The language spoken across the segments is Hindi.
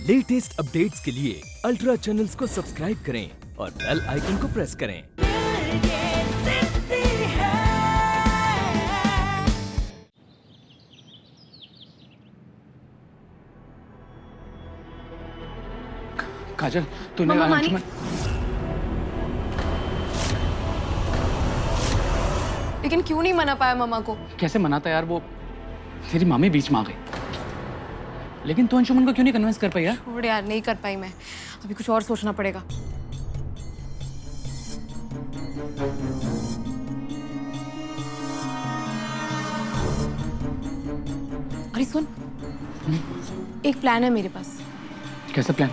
लेटेस्ट अपडेट्स के लिए अल्ट्रा चैनल्स को सब्सक्राइब करें और बेल आइकन को प्रेस करें। काजल तूने मम्मा लेकिन क्यों नहीं मना पाया मम्मा को? कैसे मनाता यार, वो तेरी मामी बीच में आ गई। लेकिन तू अंशुमन को क्यों नहीं कन्विंस कर पाई यार? छोड़ यार, नहीं कर पाई मैं। अभी कुछ और सोचना पड़ेगा। अरे सुन, एक प्लान है मेरे पास। कैसा प्लान?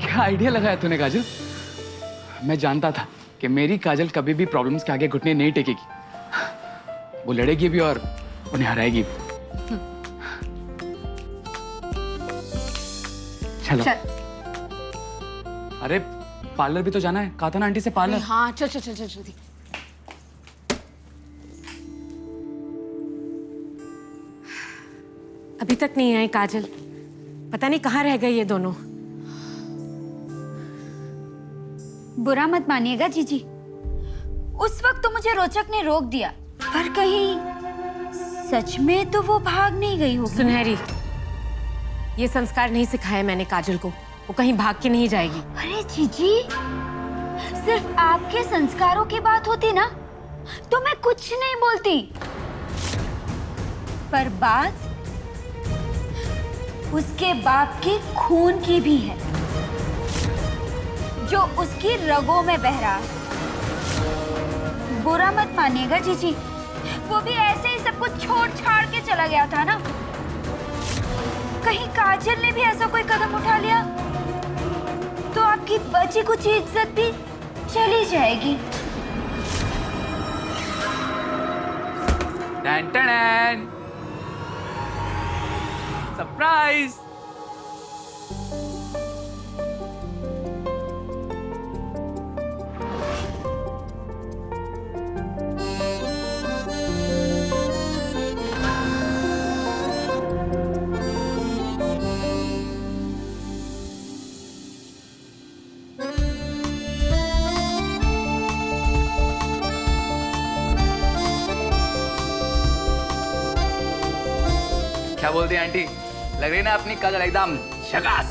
क्या आइडिया लगाया तूने काजल? मैं जानता था कि मेरी काजल कभी भी प्रॉब्लम्स के आगे घुटने नहीं टेकेगी। वो लड़ेगी भी और उन्हें हराएगी भी। चलो अरे पार्लर भी तो जाना है, कहा था ना आंटी से पार्लर। हाँ चल चल चल चल जल्दी। अभी तक नहीं आए काजल, पता नहीं कहाँ रह गए ये दोनों। बुरा मत मानिएगा जीजी, उस वक्त तो मुझे रोचक ने रोक दिया, पर कहीं सच में तो वो भाग नहीं गई होगी। सुनहरी, ये संस्कार नहीं सिखाया मैंने काजल को, वो कहीं भाग के नहीं जाएगी। अरे जीजी, सिर्फ आपके संस्कारों की बात होती ना तो मैं कुछ नहीं बोलती, पर बात उसके बाप के खून की भी है जो उसकी रगों में बह रहा है। बुरा मत मानिएगा जीजी, वो भी ऐसे ही सब कुछ छोड़ छाड़ के चला गया था ना। कहीं काजल ने भी ऐसा कोई कदम उठा लिया तो आपकी बची कुछ इज्जत भी चली जाएगी। टन टन सरप्राइज। क्या बोलती है आंटी? लग रही ना अपनी काजल एकदम झकास।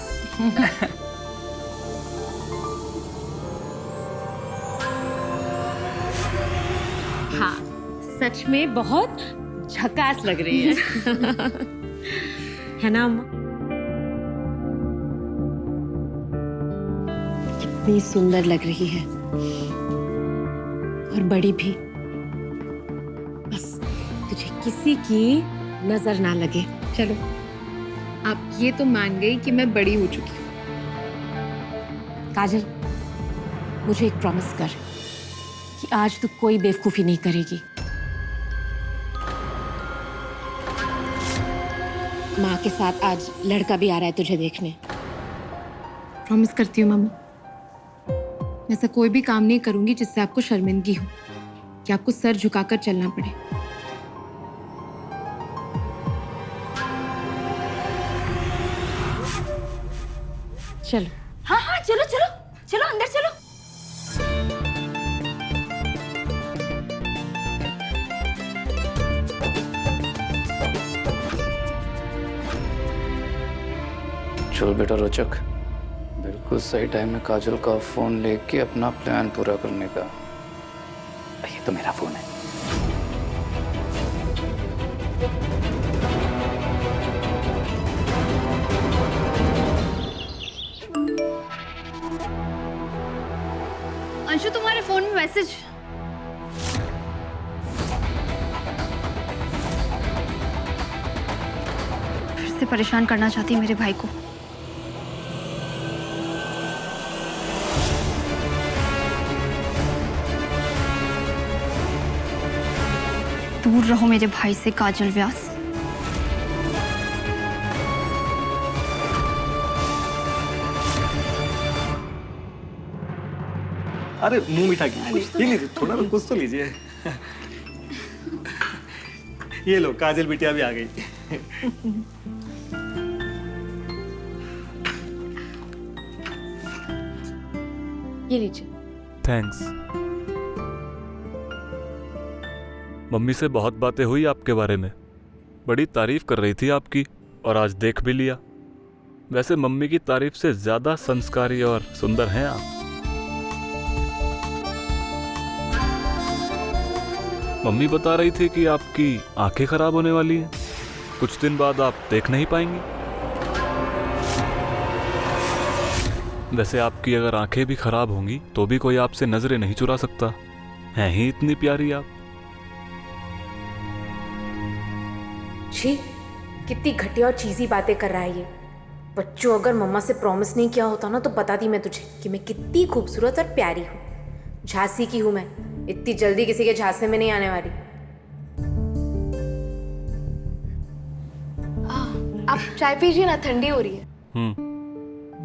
हाँ, सच में बहुत झकास लग रही है। है ना अम्मा? कितनी सुंदर लग रही है और बड़ी भी। बस तुझे किसी की नजर ना लगे। चलो, आप ये तो मान गई कि मैं बड़ी हो चुकी हूँ। काजल, मुझे एक प्रॉमिस कर कि आज तू कोई बेवकूफी नहीं करेगी। माँ के साथ आज लड़का भी आ रहा है तुझे देखने। प्रॉमिस करती हूँ मम्मा, मैं ऐसा कोई भी काम नहीं करूंगी जिससे आपको शर्मिंदगी हो, कि आपको सर झुकाकर चलना पड़े। चलो। हाँ हाँ चलो चलो चलो अंदर चलो। चल बेटा रोचक, बिल्कुल सही टाइम में काजल का फोन लेके अपना प्लान पूरा करने का। ये तो मेरा फोन है। अंशु, तुम्हारे फोन में मैसेज। फिर से परेशान करना चाहती मेरे भाई को। दूर रहो मेरे भाई से काजल व्यास। अरे मुंह मीठा कीजिए, कुछ पी लीजिए, थोड़ा तो कुछ तो लीजिए। ये लो, काजल बिटिया भी आ गई। ये लीजिए। थैंक्स। मम्मी से बहुत बातें हुई आपके बारे में, बड़ी तारीफ कर रही थी आपकी, और आज देख भी लिया। वैसे मम्मी की तारीफ से ज्यादा संस्कारी और सुंदर हैं आप। मम्मी बता रही थी कि आपकी आंखें खराब होने वाली हैं, कुछ दिन बाद आप देख नहीं पाएंगी। वैसे आपकी अगर आंखें भी खराब होंगी तो भी कोई आपसे नजरें नहीं चुरा सकता, हैं ही इतनी प्यारी आप। छी, कितनी घटिया और चीज़ी बातें कर रहा है ये। बच्चों, अगर मम्मा से प्रॉमिस नहीं किया होता ना तो बताती मैं तुझे कि मैं कितनी खूबसूरत और प्यारी हूँ। झांसी की हूँ मैं, इतनी जल्दी किसी के झांसे में नहीं आने वाली। आप चाय पीजिए ना, ठंडी हो रही है।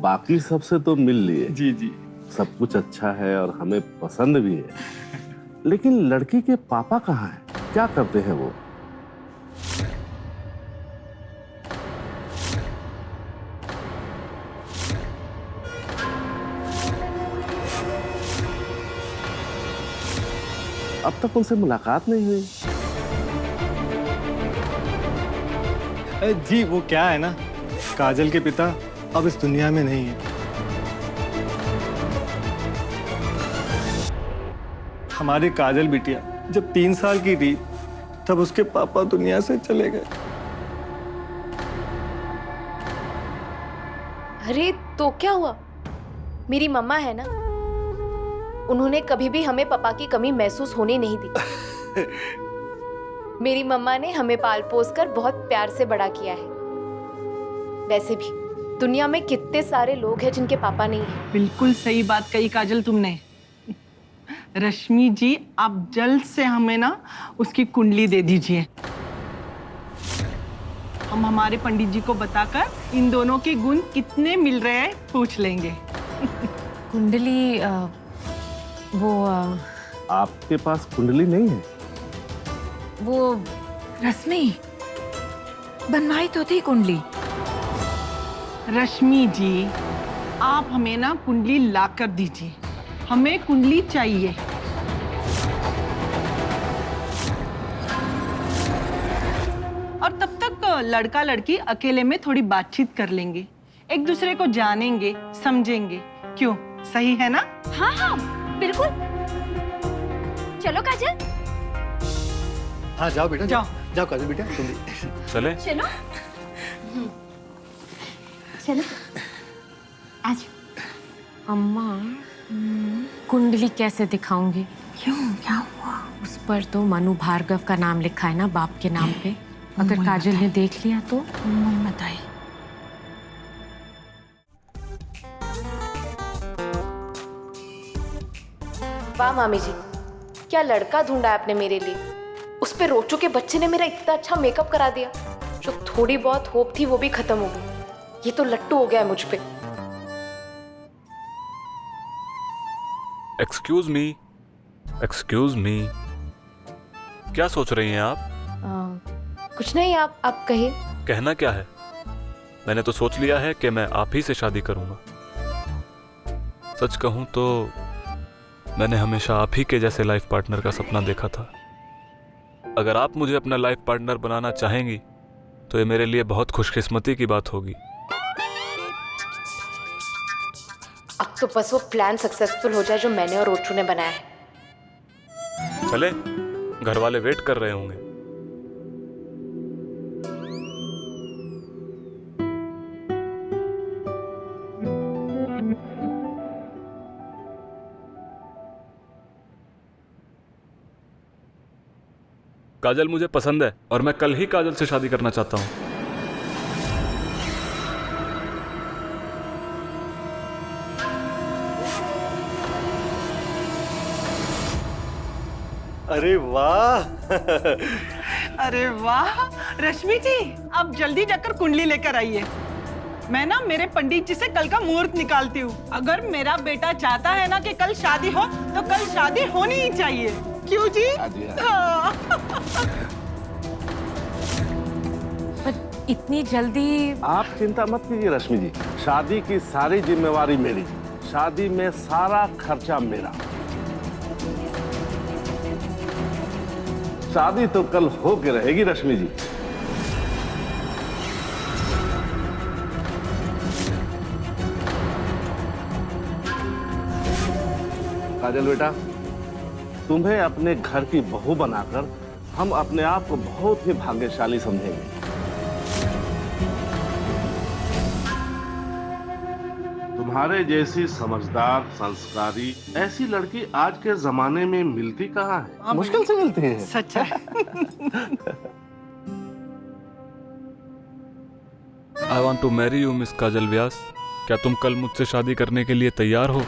बाकी सबसे तो मिल लिए। जी जी। सब कुछ अच्छा है और हमें पसंद भी है, लेकिन लड़की के पापा कहाँ हैं? क्या करते हैं वो? अब तक उनसे मुलाकात नहीं हुई। जी वो क्या है ना, काजल के पिता अब इस दुनिया में नहीं है। हमारी काजल बिटिया जब 3 साल की थी तब उसके पापा दुनिया से चले गए। अरे तो क्या हुआ? मेरी मम्मा है ना, उन्होंने कभी भी हमें पापा की कमी महसूस होने नहीं दी। मेरी मम्मा ने हमें पाल पोस कर बहुत प्यार से बड़ा किया है। वैसे भी दुनिया में कितने सारे लोग हैं जिनके पापा नहीं हैं। बिल्कुल सही बात कही काजल तुमने। रश्मि जी, आप जल्द से हमें ना उसकी कुंडली दे दीजिए। हम हमारे पंडित जी को बताकर इन दोनों के गुण कितने मिल रहे हैं पूछ लेंगे। कुंडली आपके पास कुंडली नहीं है? वो रश्मि, बनवाई तो थी कुंडली। रश्मि जी, आप हमें ना कुंडली ला कर दीजिए, हमें कुंडली चाहिए। और तब तक लड़का लड़की अकेले में थोड़ी बातचीत कर लेंगे, एक दूसरे को जानेंगे, समझेंगे। क्यों, सही है ना? हाँ हाँ बिल्कुल। चलो काजल। हाँ जाओ बेटा, जाओ। जाओ काजल बेटा, तुम भी। चले? चलो चलो आज। अम्मा, कुंडली कैसे दिखाऊंगी? क्यों, क्या हुआ? उस पर तो मनु भार्गव का नाम लिखा है ना, बाप के नाम पे। अगर काजल ने देख लिया तो? मत आई। वाह मामी जी, क्या लड़का ढूंढा आपने मेरे लिए। उस पे रोचो के बच्चे ने मेरा इतना अच्छा मेकअप करा दिया। जो थोड़ी बहुत होप थी वो भी खत्म हो गई। ये तो लट्टू हो गया है मुझ पे। एक्सक्यूज मी, क्या सोच रही हैं आप? कुछ नहीं, आप कहिए। कहना क्या है? मैंने तो सोच लिया है कि मैं आप ही से शादी करूंगा। सच कहूं तो मैंने हमेशा आप ही के जैसे लाइफ पार्टनर का सपना देखा था। अगर आप मुझे अपना लाइफ पार्टनर बनाना चाहेंगी तो ये मेरे लिए बहुत खुशकिस्मती की बात होगी। अब तो बस वो प्लान सक्सेसफुल हो जाए जो मैंने और रोचू ने बनाया है। चले, घर वाले वेट कर रहे होंगे। काजल मुझे पसंद है और मैं कल ही काजल से शादी करना चाहता हूं। अरे वाह। अरे वाह रश्मि जी, आप जल्दी जाकर कुंडली लेकर आइए। मैं ना मेरे पंडित जी से कल का मुहूर्त निकालती हूँ। अगर मेरा बेटा चाहता है ना कि कल शादी हो तो कल शादी होनी ही चाहिए। क्यों जी? हाँ। पर इतनी जल्दी? आप चिंता मत कीजिए रश्मि जी, शादी की सारी जिम्मेवारी मेरी, शादी में सारा खर्चा मेरा। शादी तो कल हो के रहेगी रश्मि जी। काजल बेटा, तुम्हें अपने घर की बहू बनाकर हम अपने आप को बहुत ही भाग्यशाली समझेंगे। तुम्हारे जैसी समझदार, संस्कारी ऐसी लड़की आज के जमाने में मिलती कहाँ है? मुश्किल से मिलती है। सच है। I want to marry you miss Kajal Vyas. क्या तुम कल मुझसे शादी करने के लिए तैयार हो?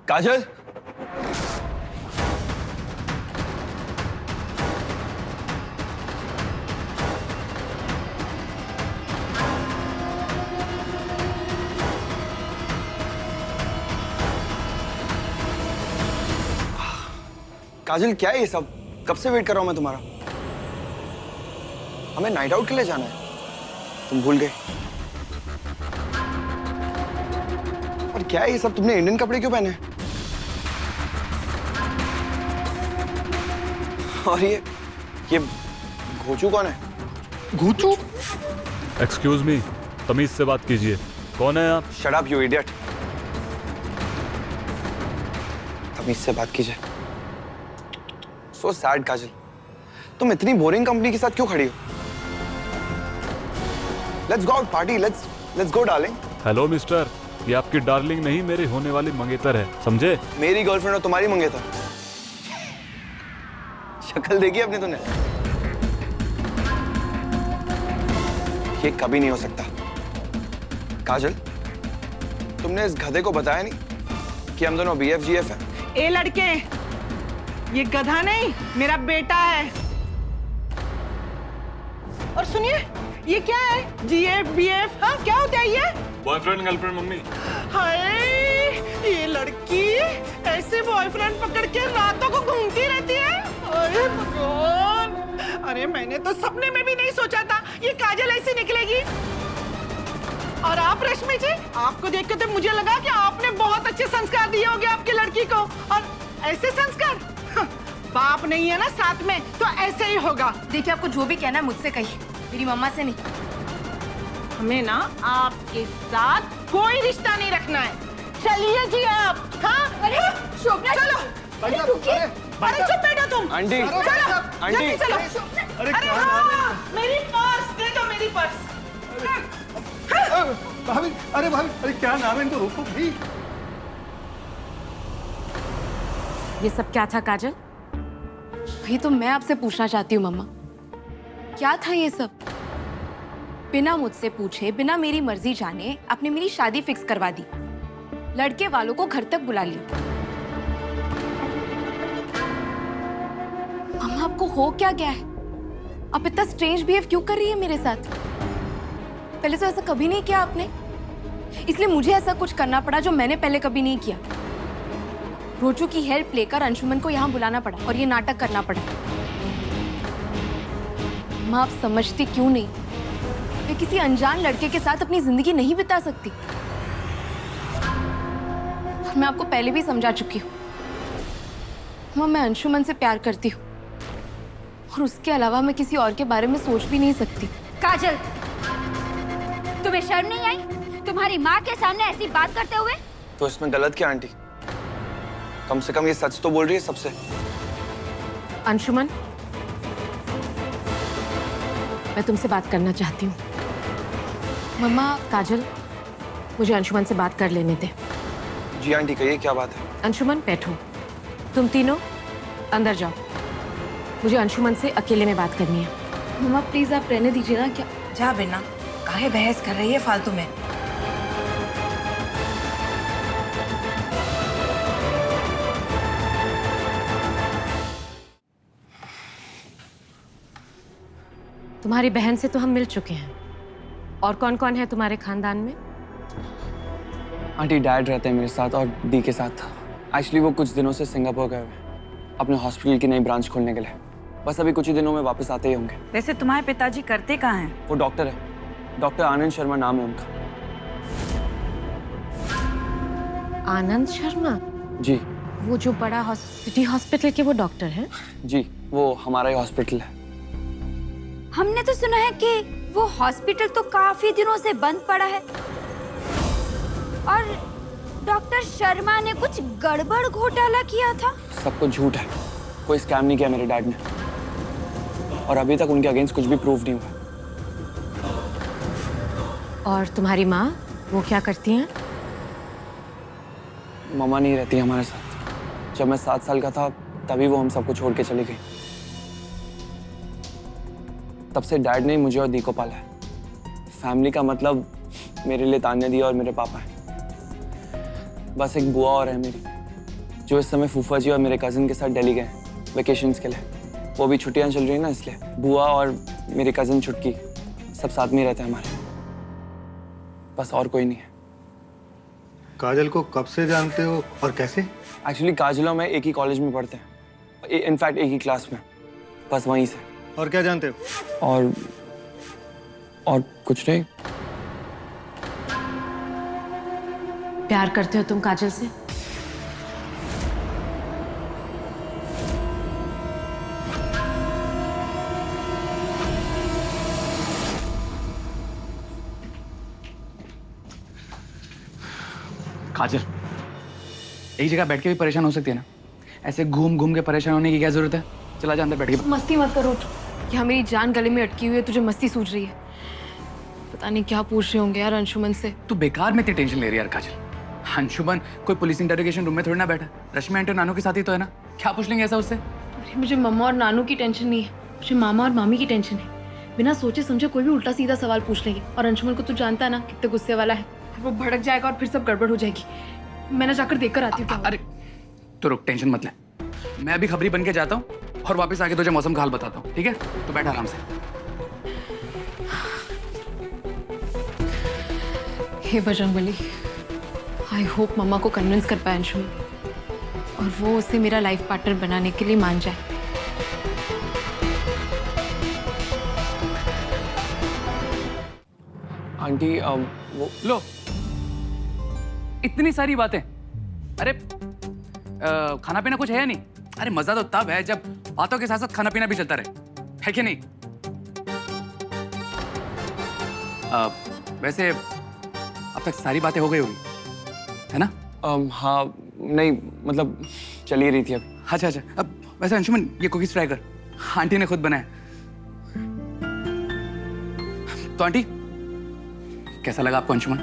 काजल, काजल क्या है ये सब? कब से वेट कर रहा हूं मैं तुम्हारा। हमें नाइट आउट के लिए जाना है, तुम भूल गए। और क्या है ये सब? तुमने इंडियन कपड़े क्यों पहने? और ये घोचू कौन है? घोचू? एक्सक्यूज मी, तमीज से बात कीजिए। कौन है आप? Shut up you idiot. तमीज से बात कीजिए। सो सैड काजल, तुम इतनी बोरिंग कंपनी के साथ क्यों खड़ी हो? Let's go out party, let's go darling. Hello mister, ये आपकी डार्लिंग नहीं, मेरी होने वाली मंगेतर है, समझे? मेरी गर्लफ्रेंड और तुम्हारी मंगेतर? शक्ल देखी अपनी तूने? ये कभी नहीं हो सकता। काजल, तुमने इस गधे को बताया नहीं कि हम दोनों BFGF हैं? ए लड़के, ये गधा नहीं, मेरा बेटा है। और सुनिए, ये क्या है? GF BF? हाँ, क्या होता है ये? Boyfriend girlfriend mummy. हाय, ये लड़की ऐसे बॉयफ्रेंड पकड़ के रातों को घूमती रहती है। अरे भगवान, अरे मैंने तो सपने में भी नहीं सोचा था ये काजल ऐसी निकलेगी। और आप रश्मि जी, आपको देख के तो मुझे लगा कि आपने बहुत अच्छे संस्कार दिए होंगे आपकी लड़की को। और ऐसे संस्कार बाप नहीं है ना साथ में, तो ऐसे ही होगा। देखिए, आपको जो भी कहना है मुझसे कहिए, मेरी मम्मा से नहीं। हमें ना आपके साथ कोई रिश्ता नहीं रखना है। चलिए जी आप। हाँ, अरे शोभना, चलो। अरे रुकिए, अरे चुप बैठो तुम। आंटी, चलो, आंटी, जल्दी चलो। अरे हाँ, मेरी पर्स दे दो, मेरी पर्स। भाभी, अरे भाभी, अरे क्या नाम है इनको? रोको भी। ये सब क्या था काजल? वही तो मैं आपसे पूछना चाहती हूँ मम्मा, क्या था ये सब? बिना मुझसे पूछे, बिना मेरी मर्जी जाने आपने मेरी शादी फिक्स करवा दी, लड़के वालों को घर तक बुला लिया। मम्मा, आपको हो क्या गया है? आप इतना स्ट्रेंज बिहेव क्यों कर रही है मेरे साथ? पहले तो ऐसा कभी नहीं किया आपने, इसलिए मुझे ऐसा कुछ करना पड़ा जो मैंने पहले कभी नहीं किया। रोजू की हेल्प लेकर अंशुमन को यहाँ बुलाना पड़ा और ये नाटक करना पड़ा। माँ, आप समझती क्यों नहीं? मैं किसी अनजान लड़के के साथ अपनी जिंदगी नहीं बिता सकती। मैं आपको पहले भी समझा चुकी हूँ। माँ, मैं अंशुमन से प्यार करती हूँ और उसके अलावा मैं किसी और के बारे में सोच भी नहीं सकती। काजल, तुम्हें शर्म नहीं आई तुम्हारी माँ के सामने ऐसी बात करते हुए? तो इसमें गलत क्या आंटी? कम से कम ये सच तो बोल रही है सबसे। अंशुमन, मैं तुमसे बात करना चाहती हूँ। मम्मा, काजल, मुझे अंशुमन से बात कर लेने दे। जी आंटी, कहिए क्या बात है? अंशुमन, बैठो। तुम तीनों अंदर जाओ, मुझे अंशुमन से अकेले में बात करनी है। मम्मा प्लीज आप रहने दीजिए ना। क्या? जा बिना, काहे बहस कर रही है फालतू में? तुम्हारी बहन से तो हम मिल चुके हैं। और कौन कौन है तुम्हारे खानदान में? आंटी डैड रहते हैं मेरे साथ और दी के साथ। एक्चुअली वो कुछ दिनों से सिंगापुर गए हुए हैं अपने हॉस्पिटल की नई ब्रांच खोलने के लिए। बस अभी कुछ ही दिनों में वापस आते ही होंगे। वैसे तुम्हारे पिताजी करते कहाँ हैं? वो डॉक्टर है, डॉक्टर आनंद शर्मा नाम है उनका। आनंद शर्मा? जी। वो जो बड़ा सिटी हॉस्पिटल के वो डॉक्टर हैं? जी, वो हमारा ही हॉस्पिटल है। हमने तो सुना है कि वो हॉस्पिटल तो काफी दिनों से बंद पड़ा है और डॉक्टर शर्मा ने कुछ गड़बड़ घोटाला किया था। सब कुछ झूठ है, कोई स्कैम नहीं किया मेरे डैड ने और अभी तक उनके अगेंस्ट कुछ भी प्रूफ नहीं हुआ। और तुम्हारी माँ, वो क्या करती हैं? मम्मा नहीं रहती हमारे साथ। जब मैं 7 साल का था तभी वो हम सबको छोड़ के चली गई। तब से डैड ने मुझे और दी को पाला है। फैमिली का मतलब मेरे लिए तान्या दी और मेरे पापा हैं। बस एक बुआ और है मेरी, जो इस समय फूफा जी और मेरे कजिन के साथ दिल्ली गए वेकेशंस के लिए। वो भी छुट्टियां चल रही हैं ना, इसलिए बुआ और मेरे कजिन छुटकी सब साथ में रहते हैं हमारे। बस और कोई नहीं है। काजल को कब से जानते हो और कैसे? एक्चुअली काजल और मैं एक ही कॉलेज में पढ़ते हैं, इनफैक्ट एक ही क्लास में, बस वहीं से। और क्या जानते हो? और कुछ नहीं। प्यार करते हो तुम काजल से? काजल, एक जगह बैठ के भी परेशान हो सकती है ना, ऐसे घूम घूम के परेशान होने की क्या जरूरत है? चला जा अंदर बैठ के। मस्ती मत करो, यहाँ मेरी जान गले में अटकी हुई है, तुझे मस्ती सूझ रही है। पता नहीं क्या पूछ रहे होंगे यार अंशुमन से। तू बेकार में इतनी टेंशन ले रही है यार काजल। अंशुमन कोई पुलिस इंटरोगेशन रूम में थोड़ी ना बैठा, रश्मि आंटी और नानू के साथ ही तो है ना, क्या पूछ लेंगे ऐसा उससे? अरे मुझे मम्मा और नानू की टेंशन नहीं है, मुझे मामा और मामी की टेंशन है। बिना सोचे समझे कोई भी उल्टा सीधा सवाल पूछ लेंगे, और अंशुमन को तू जानता है ना कितने गुस्से वाला है, वो भड़क जाएगा और फिर सब गड़बड़ हो जाएगी। मैं ना जाकर देख कर आती हूँ। अरे तो रुक, टेंशन मत ले, मैं अभी खबरी बन के जाता हूँ और वापस आके तुझे मौसम का हाल बताता हूँ, ठीक है? तो बैठ आराम से। हे बजरंगबली, आई होप मम्मा को कन्विंस कर पाए अंशुमन और वो उसे मेरा लाइफ पार्टनर बनाने के लिए मान जाए। आंटी वो लो, इतनी सारी बातें। अरे खाना पीना कुछ है या नहीं? अरे मजा तो तब है जब बातों के साथ साथ खाना पीना भी चलता रहे, है कि नहीं? वैसे अब तक सारी बातें हो गई होगी, है ना? हाँ, नहीं मतलब चल ही रही थी अब। अच्छा। अब वैसे अंशुमन, ये कुकीज ट्राई कर, आंटी ने खुद बनाया। तो आंटी, कैसा लगा आपको अंशुमन?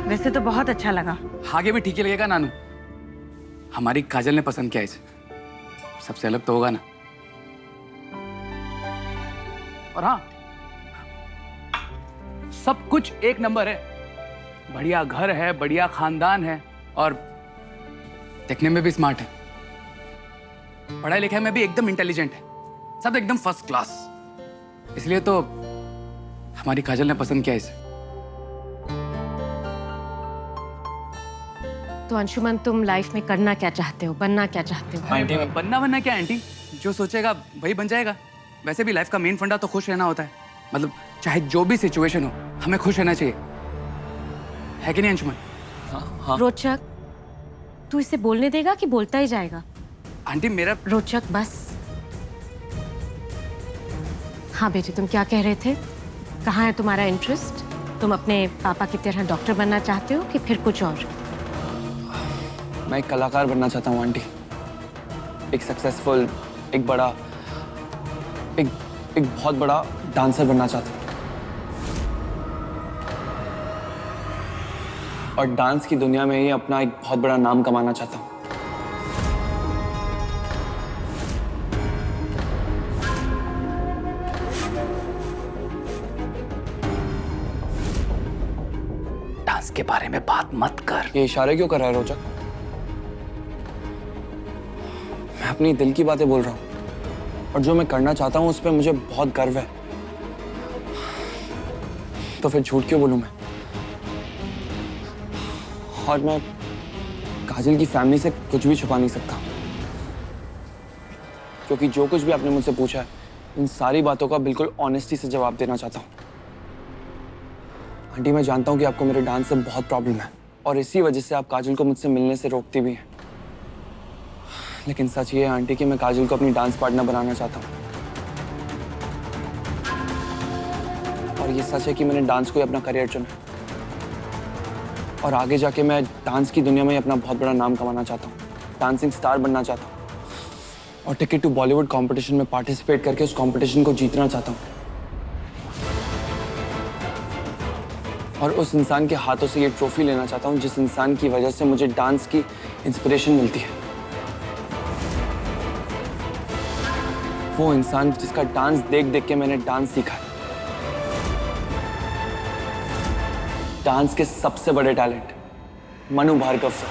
वैसे तो बहुत अच्छा लगा। आगे भी ठीक ही लगेगा नानू। हमारी काजल ने पसंद किया इसे, सबसे अलग तो होगा ना। और हाँ, सब कुछ एक नंबर है, बढ़िया घर है, बढ़िया खानदान है और देखने में भी स्मार्ट है, पढ़ाई लिखाई में भी एकदम इंटेलिजेंट है, सब एकदम फर्स्ट क्लास। इसलिए तो हमारी काजल ने पसंद किया इसे। तो अंशुमन, तुम लाइफ में करना क्या चाहते हो, बनना क्या चाहते हो? आंटी, बनना क्या आंटी, जो सोचेगा वही बन जाएगा। वैसे भी लाइफ का मेन फंडा तो खुश रहना होता है, मतलब चाहे जो भी सिचुएशन हो हमें खुश रहना चाहिए, है कि नहीं अंशुमन? हाँ। रोचक, तू इसे बोलने देगा कि बोलता ही जाएगा? आंटी मेरा रोचक बस। हाँ बेटे, तुम क्या कह रहे थे? कहाँ है तुम्हारा इंटरेस्ट? तुम अपने पापा की तरह डॉक्टर बनना चाहते हो कि फिर कुछ और? मैं एक कलाकार बनना चाहता हूँ आंटी, एक सक्सेसफुल, एक बहुत बड़ा डांसर बनना चाहता हूँ और डांस की दुनिया में ही अपना एक बहुत बड़ा नाम कमाना चाहता हूँ। डांस के बारे में बात मत कर। ये इशारे क्यों कर रहा है रोचक? मैं अपनी दिल की बातें बोल रहा हूँ। और जो मैं करना चाहता हूँ उस पर मुझे बहुत गर्व है। तो फिर झूठ क्यों बोलूँ मैं? और मैं काजल की फैमिली से कुछ भी छुपा नहीं सकता, क्योंकि जो कुछ भी आपने मुझसे पूछा है इन सारी बातों का बिल्कुल ऑनेस्टी से जवाब देना चाहता हूँ। आंटी, मैं जानता हूँ कि आपको मेरे डांस से बहुत प्रॉब्लम है और इसी वजह से आप काजल को मुझसे मिलने से रोकती भी हैं। लेकिन सच ये है आंटी कि मैं काजल को अपनी डांस पार्टनर बनाना चाहता हूँ। और ये सच है कि मैंने डांस को ही अपना करियर चुना और आगे जाके मैं डांस की दुनिया में अपना बहुत बड़ा नाम कमाना चाहता हूँ, डांसिंग स्टार बनना चाहता हूँ और टिकट टू बॉलीवुड कंपटीशन में पार्टिसिपेट करके उस कंपटीशन को जीतना चाहता हूँ और उस इंसान के हाथों से ये ट्रॉफी लेना चाहता हूँ जिस इंसान की वजह से मुझे डांस की इंस्पिरेशन मिलती है। वो इंसान जिसका डांस देख देख के मैंने डांस सीखा है। डांस के सबसे बड़े टैलेंट मनु भार्गव सर।